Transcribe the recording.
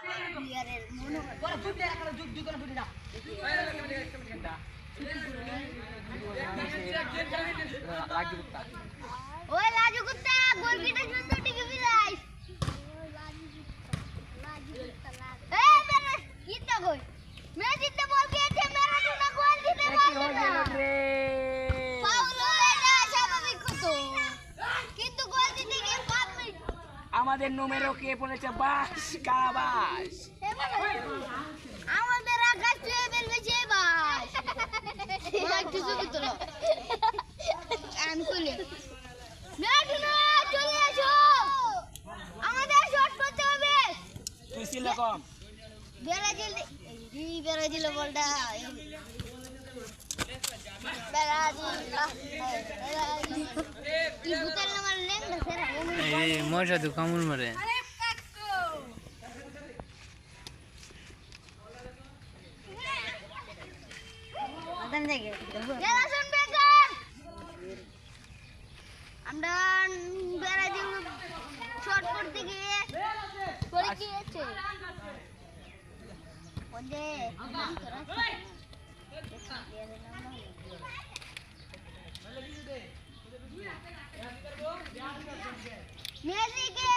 বিয়ারের মনে হয় বড় দুধ দেয়া করে দুধ দুধ দুধ না ওই লাজু কুত্তা গোল কিটা সুন্দর টিকে বিলাই ওই লাজু কুত্তা এই মেরে কিটা কই মেসি তে বল দিয়েছে ম্যারাডোনা গোল দিতে পারছে না ফাউল হয়ে যায় স্বাভাবিক তো কিন্তু গোল দিতে গিয়ে 5 মিনিট আমাদের নোমেরো কে পড়েছে বাস কাবাস আমাদের আকাশ ছুঁয়ে ফেলবে বাস একটু ছবি তোলো আমি তুলি ম্যারাডোনা চলে আসো আমাদের শট করতে হবে তুই ছিল কম ব্রাজিল বলটা মজা তো কামড় মারে আমরা ব্রাজিল শট করতে গিয়ে পড়ে গিয়েছে মেসিকে